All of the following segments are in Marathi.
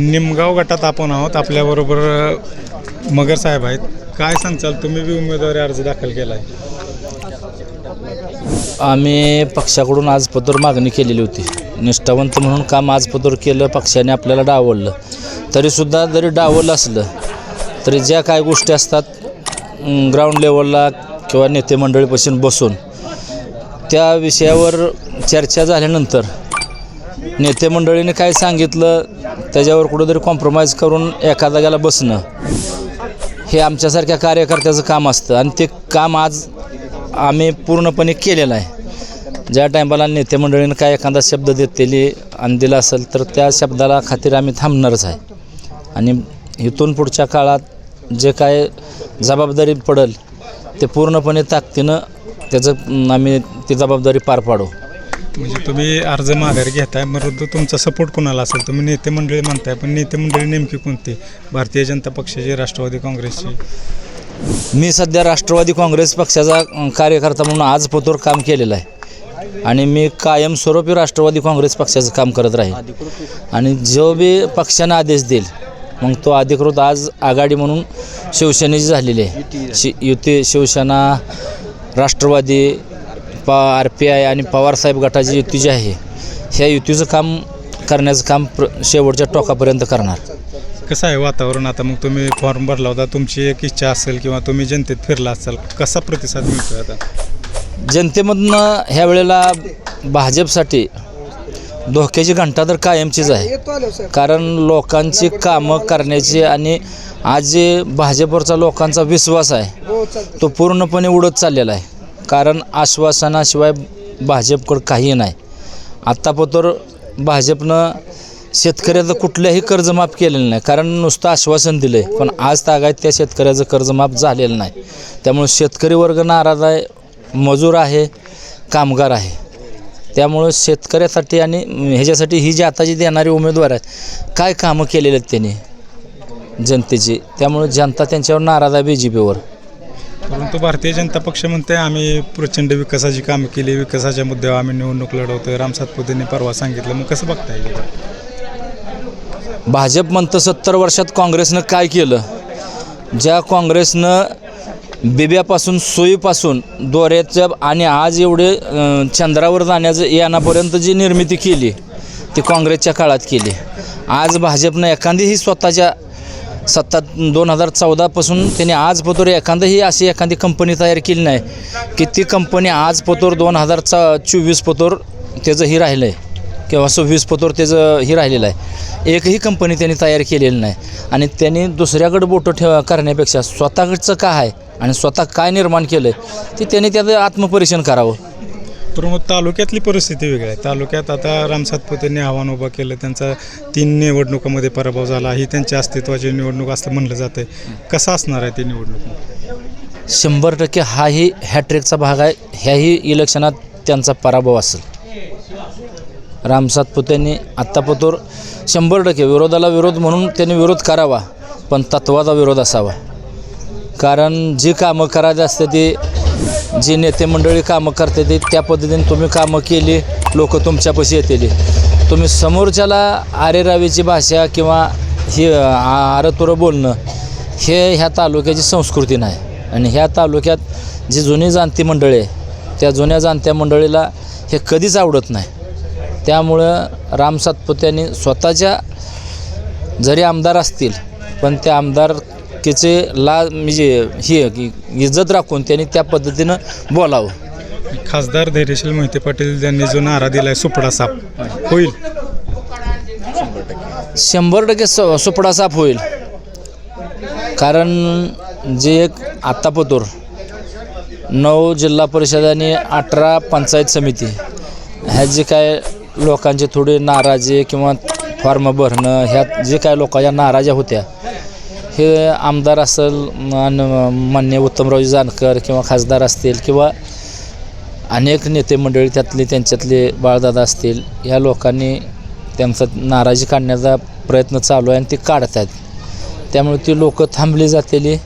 निमगाव गटात आपण आहोत. आपल्याबरोबर मगर साहेब आहेत. काय सांगचाल, तुम्ही बी उमेदवारी अर्ज दाखल केला आहे? आम्ही पक्षाकडून आजपत्र मागणी केलेली होती. निष्ठावंत म्हणून काम आजपत्र केलं, पक्षाने आपल्याला डावललं. तरीसुद्धा जरी डावललं असलं तरी ज्या काय गोष्टी असतात ग्राउंड लेवलला किंवा नेते मंडळीपासून बसून त्या विषयावर चर्चा झाल्यानंतर नेते मंडळीने काय सांगितलं त्याच्यावर कुठेतरी कॉम्प्रोमाइज करून एका जागेला बसणं हे आमच्यासारख्या कार्यकर्त्याचं काम असतं आणि ते काम आज आम्ही पूर्णपणे केलेलं आहे. ज्या टायमाला नेते मंडळीनं काय एखादा शब्द देतेली आणि दिला असेल तर त्या शब्दाला खातीर आम्ही थांबणारच आहे आणि इथून पुढच्या काळात जे काय जबाबदारी पडेल ते पूर्णपणे ताकदीनं त्याचं आम्ही ती जबाबदारी पार पाडू. म्हणजे तुम्ही अर्ज माघारी घेताय, परंतु तुमचा सपोर्ट कोणाला असेल? तुम्ही नेते मंडळी म्हणताय, पण नेते मंडळी नेमकी कोणती? भारतीय जनता पक्षाची, राष्ट्रवादी काँग्रेसची? मी सध्या राष्ट्रवादी काँग्रेस पक्षाचा कार्यकर्ता म्हणून आजपतोर काम केलेलं आहे आणि मी कायमस्वरूपी राष्ट्रवादी काँग्रेस पक्षाचं काम करत राहील आणि जो बी पक्षानं आदेश देईल मग तो अधिकृत आज आघाडी म्हणून शिवसेनेची झालेली आहे. युती शिवसेना, राष्ट्रवादी, RPI आणि पवारसाहेब गटाची युती जी आहे ह्या युतीचं काम करण्याचं काम शेवटच्या टोकापर्यंत करणार. कसं आहे वातावरण आता? मग तुम्ही फॉर्म भरला होता, तुमची एक इच्छा असेल किंवा तुम्ही जनतेत फिरला असाल, कसा प्रतिसाद मिळतो आता? जनतेमधनं ह्या वेळेला भाजपसाठी धोक्याची घंटा तर कायमचीच आहे. कारण लोकांची कामं करण्याची आणि आज जे भाजपवरचा लोकांचा विश्वास आहे तो पूर्णपणे उडत चाललेला आहे. कारण आश्वासनाशिवाय भाजपकडं काही नाही. आत्तापतर भाजपनं शेतकऱ्याचं कुठल्याही कर्ज माफ केलेलं नाही, कारण नुसतं आश्वासन दिलं आहे पण आज तागायत त्या शेतकऱ्याचं कर्ज माफ झालेलं नाही. त्यामुळे शेतकरी वर्ग नाराज आहे, मजूर आहे, कामगार आहे. त्यामुळं शेतकऱ्यासाठी आणि ह्याच्यासाठी ही जी आता जी देणारी उमेदवार आहेत काय कामं केलेली आहेत त्यांनी जनतेची, त्यामुळे जनता त्यांच्यावर नाराज आहे BJPवर. परंतु भारतीय जनता पक्ष म्हणते आम्ही प्रचंड विकासाची कामं केली, विकासाच्या मुद्द्यावर आम्ही निवडणूक लढवतोय. राम सातपुतेंनी परवा सांगितलं. मग कसं बघता येईल? भाजप म्हणतं 70 वर्षात काँग्रेसनं काय केलं? ज्या काँग्रेसनं बिब्यापासून सोयीपासून दोऱ्याच्या आणि आज एवढे चंद्रावर जाण्याचं यानापर्यंत जी निर्मिती केली ती काँग्रेसच्या काळात केली. आज भाजपनं एखादीही स्वतःच्या सत्ता 2014पासून त्यांनी आजपतोर एखादी कंपनी तयार केली नाही की ती कंपनी आजपतोर 2024 पतोर त्याचं ही राहिलं आहे किंवा 26 पतोर त्याचं ही राहिलेलं आहे. एकही कंपनी त्यांनी तयार केलेली नाही आणि त्यांनी दुसऱ्याकडे बोटं करण्यापेक्षा स्वतःकडचं काय आहे आणि स्वतः काय निर्माण केलं आहे ते त्यांनी त्याचं आत्मपरीक्षण करावं. परंतु तालुक्यातली परिस्थिती वेगळी आहे. तालुक्यात आता राम सातपुतेंनी आव्हान उभं केलं, त्यांचा 3 निवडणुकांमध्ये पराभव झाला, ही त्यांच्या अस्तित्वाची निवडणूक असं म्हणलं जातं. कसं असणार आहे ती निवडणूक? 100% हाही हॅट्रिकचा भाग आहे. ह्याही इलेक्शनात त्यांचा पराभव असेल. राम सातपुतेंनी आत्तापतोर 100% विरोधाला विरोध म्हणून त्यांनी विरोध करावा पण तत्वाचा विरोध असावा. कारण जी कामं करायची असते ती जी नेते मंडळी कामं करते ती त्या पद्धतीने तुम्ही कामं केली लोक तुमच्यापाशी येतील. तुम्ही समोरच्याला आरेरावीची भाषा किंवा ही आरतुरं बोलणं हे ह्या तालुक्याची संस्कृती नाही आणि ह्या तालुक्यात जी जुनी जाणती मंडळी आहे त्या जुन्या जाणत्या मंडळीला हे कधीच आवडत नाही. त्यामुळं राम सातपुत्यांनी स्वतःच्या जरी आमदार असतील पण त्या आमदारकीचे म्हणजे ही इज्जत राखून त्यांनी त्या पद्धतीनं बोलावं. खासदार धैर्यशील मोहिते पाटील यांनी जो नारा दिला आहे सुपडा साफ होईल? 100% सुपडा साफ होईल. कारण जे एक आत्तापतोर 9 जिल्हा परिषद आणि 18 पंचायत समिती ह्या जे काय लोकांचे थोडे नाराजी किंवा फॉर्म भरणं ह्यात जे काय लोकांच्या नाराज्या होत्या हे आमदार असेल माननीय उत्तमरावजी जानकर किंवा खासदार असतील किंवा अनेक नेते मंडळी त्यांच्यातले बाळदादा असतील, ह्या लोकांनी त्यांचा नाराजी काढण्याचा प्रयत्न चालू आहे आणि ते काढत आहेत. त्यामुळे ती लोक थांबली जातील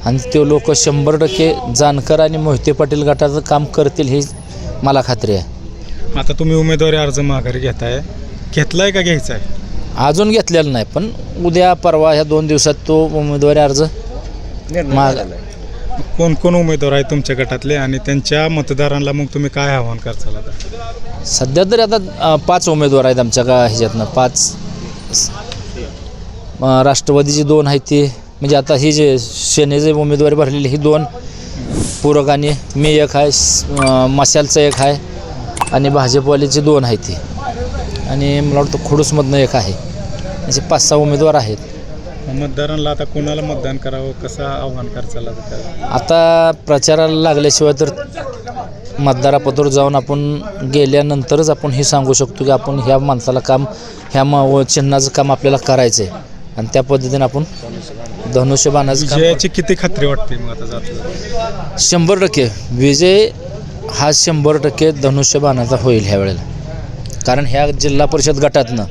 आणि ते लोक 100% जानकर आणि मोहिते पाटील गटाचं काम करतील ही मला खात्री आहे. आता तुम्ही उमेदवारी अर्ज माघारी घेताय, घेतलाय का घ्यायचा आहे? अजून घेतलेला नाही, पण उद्या परवा ह्या 2 दिवसात तो उमेदवारी अर्ज माग कोण कोण उमेदवार आहेत तुमच्या गटातले आणि त्यांच्या मतदारांना मग तुम्ही काय आव्हान करचाल आता? सध्या तरी आता 5 उमेदवार आहेत आमच्या ह्याच्यातनं 5 राष्ट्रवादीची 2 आहेत ती, म्हणजे आता ही जे सेनेचे उमेदवारी भरलेली ही 2 पूरक आणि मी एक आहे, मशालचं एक आहे आणि भाजपवालीची 2 आहेत ती, आणि मला वाटतं खडूसमधनं एक आहे, असे 5-6 उमेदवार आहेत. मतदारांना आता कोणाला मतदान करावं, कसं आव्हान करचाल आता? आता प्रचाराला लागल्याशिवाय तर मतदारापत्र जाऊन आपण गेल्यानंतरच आपण हे सांगू शकतो की आपण ह्या माणसाला काम, ह्या चिन्हाचं काम आपल्याला करायचं आहे, आणि त्या पद्धतीने आपण धनुष्यबाणाचं काम. विजयाची किती खात्री वाटते मग आता जात? 100% विजय हा 100% धनुष्यबाणाचा होईल ह्या वेळेला, कारण ह्या जिल्हा परिषद गटातनं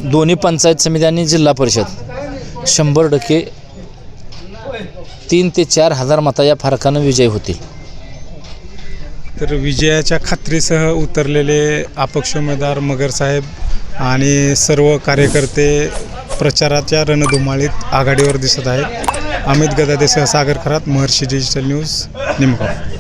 दोन्ही पंचायत समिती आणि जिल्हा परिषद 100% 3 ते 4 हजार मता या फरकानं विजय होतील. तर विजयाच्या खात्रीसह उतरलेले अपक्ष उमेदवार मगरसाहेब आणि सर्व कार्यकर्ते प्रचाराच्या रणधुमाळीत आघाडीवर दिसत आहेत. अमित गदादेसह सागर खरात, महर्षी डिजिटल न्यूज, निमगाव.